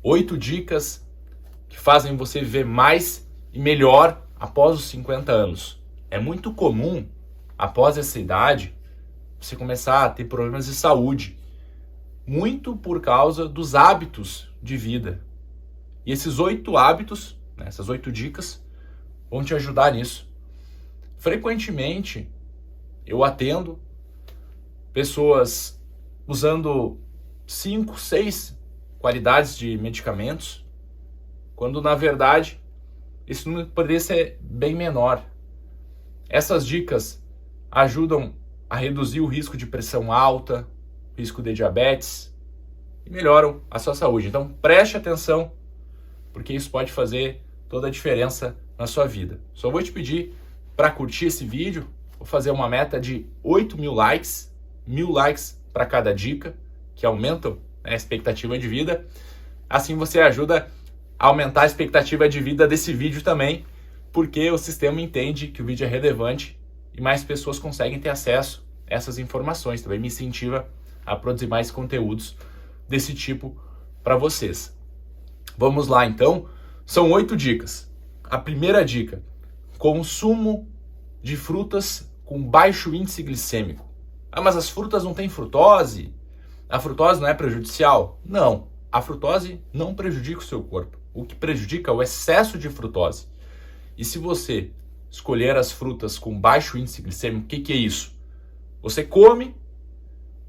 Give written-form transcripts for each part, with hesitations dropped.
8 dicas que fazem você viver mais e melhor após os 50 anos. É muito comum, após essa idade, você começar a ter problemas de saúde, muito por causa dos hábitos de vida. E esses 8 hábitos, essas 8 dicas, vão te ajudar nisso. Frequentemente, eu atendo pessoas usando 5, 6 qualidades de medicamentos, quando na verdade esse número poderia ser bem menor. Essas dicas ajudam a reduzir o risco de pressão alta, risco de diabetes e melhoram a sua saúde. Então preste atenção, porque isso pode fazer toda a diferença na sua vida. Só vou te pedir para curtir esse vídeo, vou fazer uma meta de 8.000 likes, 1.000 likes para cada dica, que aumentam a expectativa de vida. Assim você ajuda a aumentar a expectativa de vida desse vídeo também, porque o sistema entende que o vídeo é relevante e mais pessoas conseguem ter acesso a essas informações. Também me incentiva a produzir mais conteúdos desse tipo para vocês. Vamos lá então, são 8 dicas. A primeira dica: consumo de frutas com baixo índice glicêmico. Ah, mas as frutas não têm frutose? A frutose não é prejudicial? Não, a frutose não prejudica o seu corpo. O que prejudica é o excesso de frutose. E se você escolher as frutas com baixo índice glicêmico, o que é isso? Você come,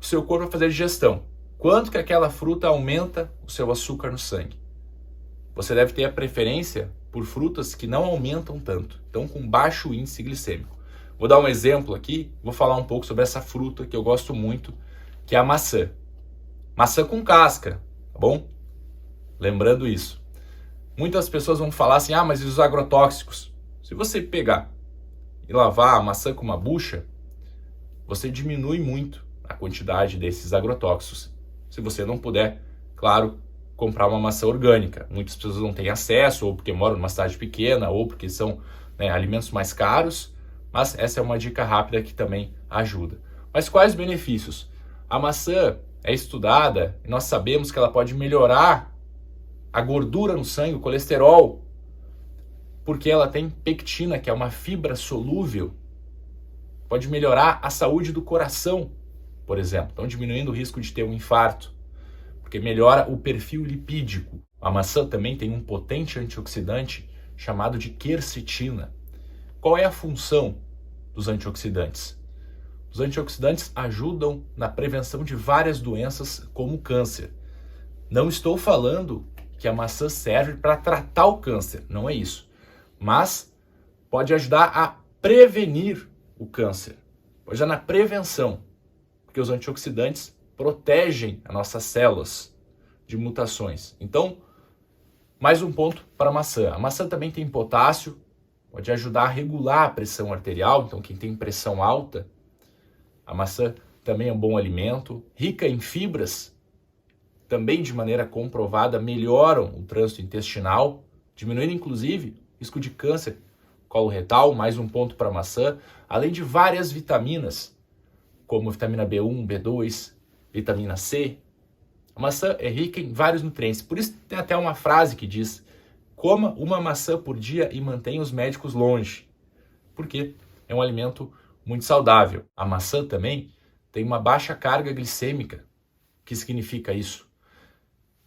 o seu corpo vai fazer a digestão. Quanto que aquela fruta aumenta o seu açúcar no sangue? Você deve ter a preferência por frutas que não aumentam tanto, então com baixo índice glicêmico. Vou dar um exemplo aqui, vou falar um pouco sobre essa fruta que eu gosto muito, que é a maçã. Maçã com casca, tá bom? Lembrando isso. Muitas pessoas vão falar assim, mas e os agrotóxicos? Se você pegar e lavar a maçã com uma bucha, você diminui muito a quantidade desses agrotóxicos. Se você não puder, claro, comprar uma maçã orgânica. Muitas pessoas não têm acesso, ou porque moram numa cidade pequena, ou porque são alimentos mais caros, mas essa é uma dica rápida que também ajuda. Mas quais os benefícios? A maçã é estudada e nós sabemos que ela pode melhorar a gordura no sangue, o colesterol, porque ela tem pectina, que é uma fibra solúvel. Pode melhorar a saúde do coração, por exemplo, então diminuindo o risco de ter um infarto, porque melhora o perfil lipídico. A maçã também tem um potente antioxidante chamado de quercetina. Qual é a função dos antioxidantes? Os antioxidantes ajudam na prevenção de várias doenças, como o câncer. Não estou falando que a maçã serve para tratar o câncer, não é isso. Mas pode ajudar a prevenir o câncer, pode ajudar na prevenção, porque os antioxidantes protegem as nossas células de mutações. Então, mais um ponto para a maçã. A maçã também tem potássio, pode ajudar a regular a pressão arterial, então quem tem pressão alta, a maçã também é um bom alimento, rica em fibras, também de maneira comprovada melhoram o trânsito intestinal, diminuindo inclusive o risco de câncer coloretal, mais um ponto para a maçã, além de várias vitaminas, como vitamina B1, B2, vitamina C. A maçã é rica em vários nutrientes, por isso tem até uma frase que diz: coma uma maçã por dia e mantenha os médicos longe, porque é um alimento muito saudável. A maçã também tem uma baixa carga glicêmica. O que significa isso?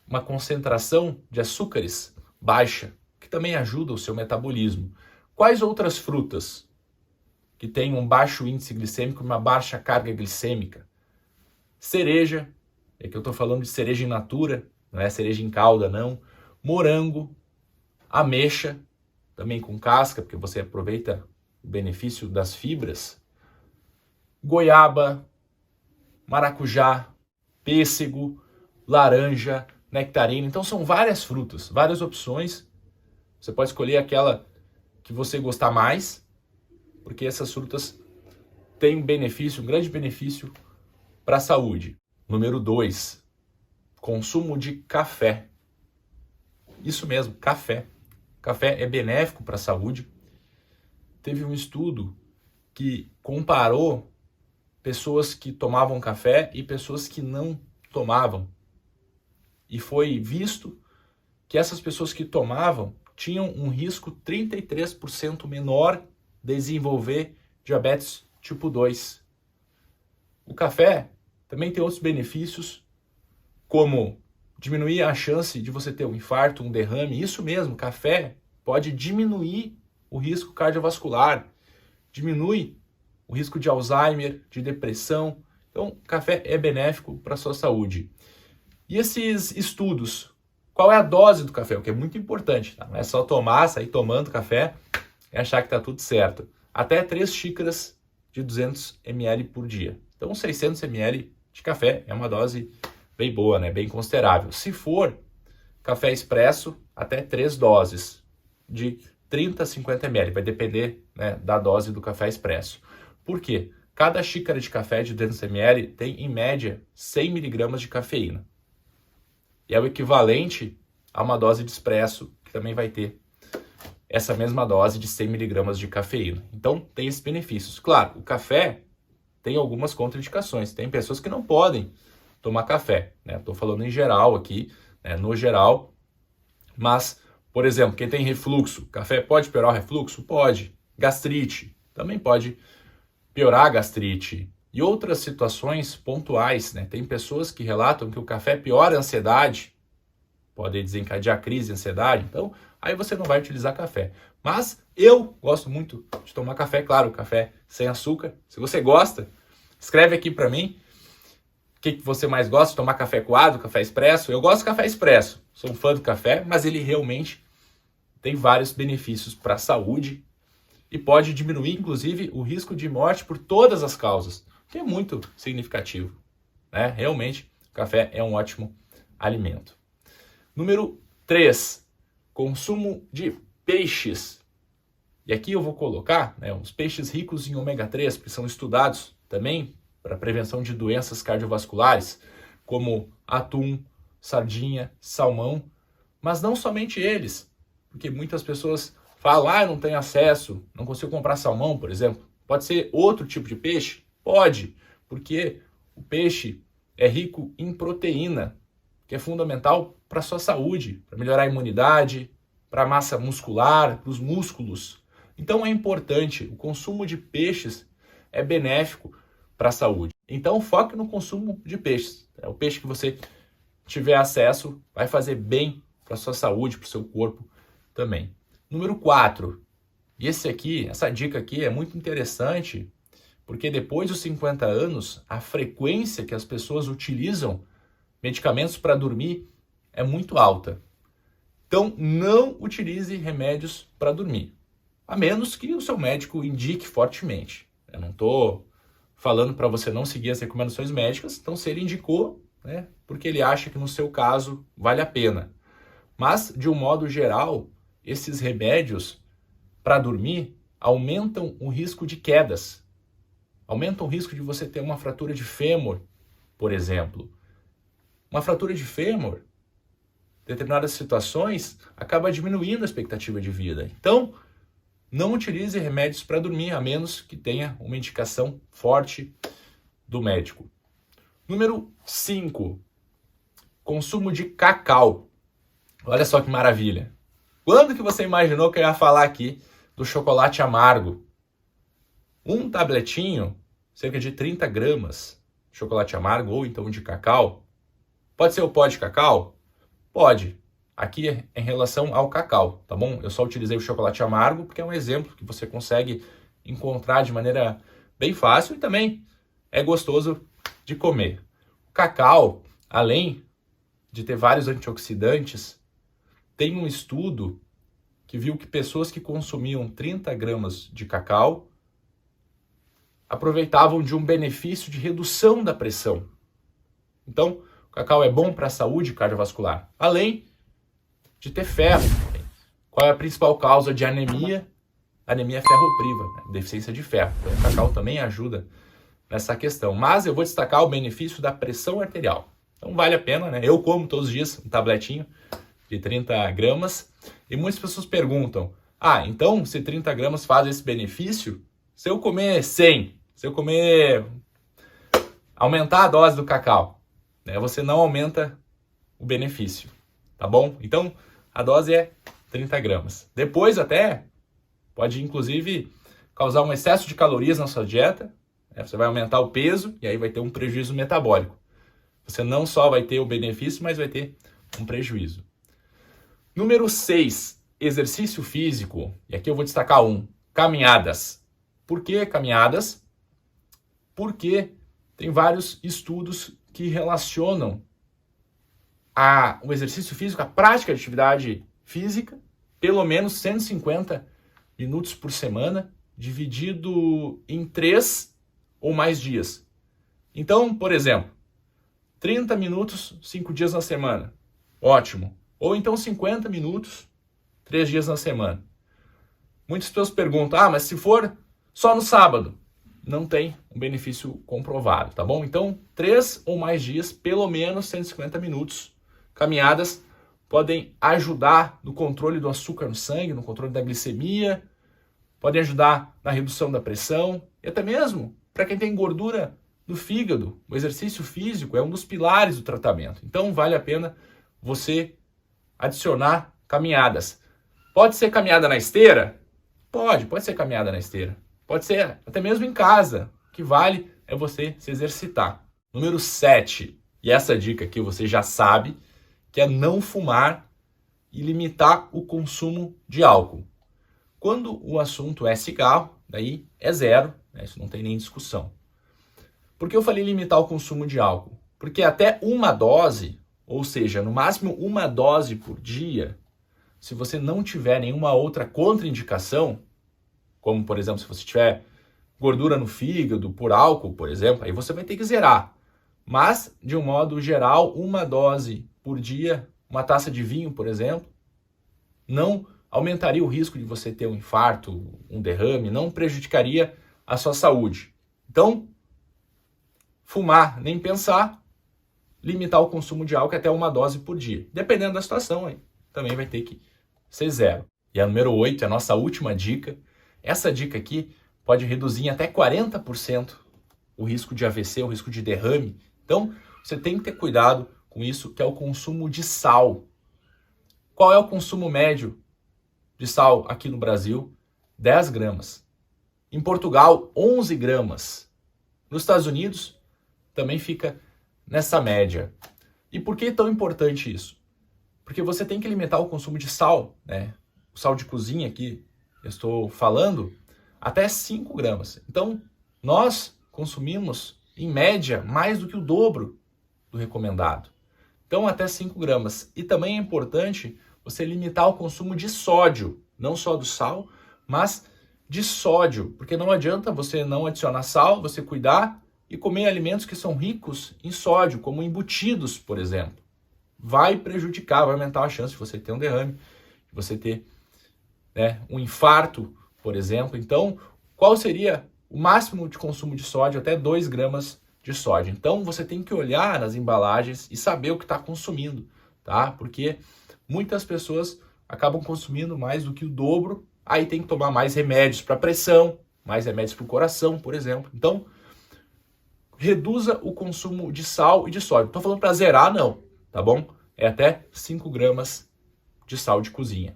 Uma concentração de açúcares baixa, que também ajuda o seu metabolismo. Quais outras frutas que têm um baixo índice glicêmico e uma baixa carga glicêmica? Cereja, é que eu estou falando de cereja in natura, não é cereja em calda não. Morango, ameixa, também com casca, porque você aproveita o benefício das fibras. Goiaba, maracujá, pêssego, laranja, nectarina. Então são várias frutas, várias opções. Você pode escolher aquela que você gostar mais, porque essas frutas têm um benefício, um grande benefício para a saúde. Número 2, consumo de café. Isso mesmo, café. Café é benéfico para a saúde. Teve um estudo que comparou pessoas que tomavam café e pessoas que não tomavam. E foi visto que essas pessoas que tomavam tinham um risco 33% menor de desenvolver diabetes tipo 2. O café também tem outros benefícios, como diminuir a chance de você ter um infarto, um derrame. Isso mesmo, café pode diminuir o risco cardiovascular, diminui o risco de Alzheimer, de depressão. Então, café é benéfico para a sua saúde. E esses estudos, qual é a dose do café? O que é muito importante, tá? Não é só tomar, sair tomando café e achar que está tudo certo. Até 3 xícaras de 200 ml por dia. Então, 600 ml de café é uma dose bem boa, né? Bem considerável. Se for café expresso, até 3 doses de 30 a 50 ml. Vai depender, né, da dose do café expresso. Por quê? Cada xícara de café de 200 ml tem, em média, 100 mg de cafeína. E é o equivalente a uma dose de expresso, que também vai ter essa mesma dose de 100 mg de cafeína. Então, tem esses benefícios. Claro, o café tem algumas contraindicações. Tem pessoas que não podem tomar café, né? Estou falando em geral aqui, né? No geral. Mas, por exemplo, quem tem refluxo, café pode piorar o refluxo? Pode. Gastrite, também pode piorar a gastrite. E outras situações pontuais, né? Tem pessoas que relatam que o café piora a ansiedade, pode desencadear crise de ansiedade. Então, aí você não vai utilizar café. Mas eu gosto muito de tomar café, claro, café sem açúcar. Se você gosta, escreve aqui para mim o que você mais gosta, de tomar café coado, café expresso. Eu gosto de café expresso, sou um fã do café, mas ele realmente tem vários benefícios para a saúde e pode diminuir, inclusive, o risco de morte por todas as causas, que é muito significativo, né? Realmente, o café é um ótimo alimento. Número 3, consumo de peixes. E aqui eu vou colocar, né, os peixes ricos em ômega 3, que são estudados também para prevenção de doenças cardiovasculares, como atum, sardinha, salmão, mas não somente eles, porque muitas pessoas falam, eu não tenho acesso, não consigo comprar salmão, por exemplo. Pode ser outro tipo de peixe? Pode, porque o peixe é rico em proteína, que é fundamental para a sua saúde, para melhorar a imunidade, para a massa muscular, para os músculos. Então é importante, o consumo de peixes é benéfico para a saúde. Então foque no consumo de peixes. O peixe que você tiver acesso vai fazer bem para a sua saúde, para o seu corpo também. Número 4, e essa dica aqui é muito interessante, porque depois dos 50 anos, a frequência que as pessoas utilizam medicamentos para dormir é muito alta. Então, não utilize remédios para dormir, a menos que o seu médico indique fortemente. Eu não estou falando para você não seguir as recomendações médicas, então se ele indicou, né, porque ele acha que no seu caso vale a pena. Mas, de um modo geral, esses remédios para dormir aumentam o risco de quedas, aumentam o risco de você ter uma fratura de fêmur, por exemplo. Uma fratura de fêmur, em determinadas situações, acaba diminuindo a expectativa de vida. Então, não utilize remédios para dormir, a menos que tenha uma indicação forte do médico. Número 5, consumo de cacau. Olha só que maravilha. Quando que você imaginou que eu ia falar aqui do chocolate amargo? Um tabletinho, cerca de 30 gramas de chocolate amargo ou então de cacau. Pode ser o pó de cacau? Pode. Aqui é em relação ao cacau, tá bom? Eu só utilizei o chocolate amargo porque é um exemplo que você consegue encontrar de maneira bem fácil e também é gostoso de comer. O cacau, além de ter vários antioxidantes, tem um estudo que viu que pessoas que consumiam 30 gramas de cacau aproveitavam de um benefício de redução da pressão. Então, o cacau é bom para a saúde cardiovascular, além de ter ferro. Qual é a principal causa de anemia? Anemia ferropriva, né? Deficiência de ferro. Então, o cacau também ajuda nessa questão. Mas eu vou destacar o benefício da pressão arterial. Então, vale a pena, né? Eu como todos os dias um tabletinho de 30 gramas. E muitas pessoas perguntam, então se 30 gramas faz esse benefício, se eu comer 100, se eu aumentar a dose do cacau, né, você não aumenta o benefício, tá bom? Então, a dose é 30 gramas. Depois até pode, inclusive, causar um excesso de calorias na sua dieta. Você vai aumentar o peso e aí vai ter um prejuízo metabólico. Você não só vai ter o benefício, mas vai ter um prejuízo. Número 6, exercício físico. E aqui eu vou destacar caminhadas. Por que caminhadas? Porque tem vários estudos que relacionam o exercício físico, a prática de atividade física, pelo menos 150 minutos por semana, dividido em 3 ou mais dias. Então, por exemplo, 30 minutos, 5 dias na semana. Ótimo. Ou então 50 minutos, 3 dias na semana. Muitas pessoas perguntam, mas se for só no sábado? Não tem um benefício comprovado, tá bom? Então, 3 ou mais dias, pelo menos 150 minutos. Caminhadas podem ajudar no controle do açúcar no sangue, no controle da glicemia, podem ajudar na redução da pressão e até mesmo para quem tem gordura no fígado. O exercício físico é um dos pilares do tratamento. Então, vale a pena você adicionar caminhadas. Pode ser caminhada na esteira? Pode ser caminhada na esteira. Pode ser até mesmo em casa. O que vale é você se exercitar. Número 7. E essa dica aqui você já sabe, que é não fumar e limitar o consumo de álcool. Quando o assunto é cigarro, daí é zero, né? Isso não tem nem discussão. Por que eu falei limitar o consumo de álcool? Porque até uma dose, ou seja, no máximo uma dose por dia, se você não tiver nenhuma outra contraindicação, como por exemplo, se você tiver gordura no fígado por álcool, por exemplo, aí você vai ter que zerar. Mas, de um modo geral, uma dose por dia, uma taça de vinho, por exemplo, não aumentaria o risco de você ter um infarto, um derrame, não prejudicaria a sua saúde. Então, fumar, nem pensar, limitar o consumo de álcool até uma dose por dia. Dependendo da situação, aí, também vai ter que ser zero. E a número 8, a nossa última dica. Essa dica aqui pode reduzir em até 40% o risco de AVC, o risco de derrame. Então, você tem que ter cuidado com isso, que é o consumo de sal. Qual é o consumo médio de sal aqui no Brasil? 10 gramas. Em Portugal, 11 gramas. Nos Estados Unidos, também fica nessa média. E por que é tão importante isso? Porque você tem que limitar o consumo de sal, né? O sal de cozinha aqui, eu estou falando, até 5 gramas. Então, nós consumimos, em média, mais do que o dobro do recomendado. Então, até 5 gramas. E também é importante você limitar o consumo de sódio, não só do sal, mas de sódio, porque não adianta você não adicionar sal, você cuidar e comer alimentos que são ricos em sódio, como embutidos, por exemplo. Vai prejudicar, vai aumentar a chance de você ter um derrame, de você ter, né, um infarto, por exemplo. Então, qual seria o máximo de consumo de sódio? Até 2 gramas de sódio. Então, você tem que olhar nas embalagens e saber o que está consumindo, tá? Porque muitas pessoas acabam consumindo mais do que o dobro, aí tem que tomar mais remédios para pressão, mais remédios para o coração, por exemplo. Então, reduza o consumo de sal e de sódio. Estou falando para zerar, não, tá bom? É até 5 gramas de sal de cozinha.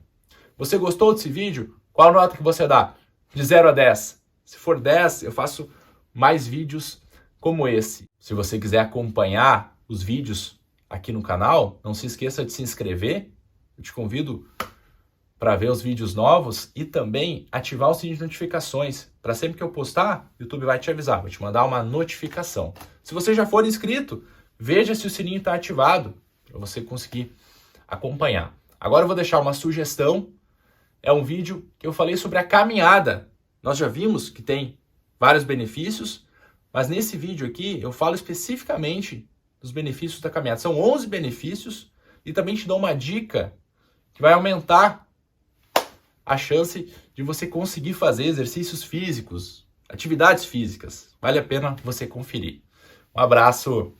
Você gostou desse vídeo? Qual nota que você dá? De 0 a 10. Se for 10, eu faço mais vídeos como esse. Se você quiser acompanhar os vídeos aqui no canal, não se esqueça de se inscrever. Eu te convido para ver os vídeos novos e também ativar o sininho de notificações. Para sempre que eu postar, o YouTube vai te avisar, vai te mandar uma notificação. Se você já for inscrito, veja se o sininho está ativado para você conseguir acompanhar. Agora eu vou deixar uma sugestão. É um vídeo que eu falei sobre a caminhada. Nós já vimos que tem vários benefícios, mas nesse vídeo aqui eu falo especificamente dos benefícios da caminhada. São 11 benefícios e também te dou uma dica que vai aumentar a chance de você conseguir fazer exercícios físicos, atividades físicas. Vale a pena você conferir. Um abraço!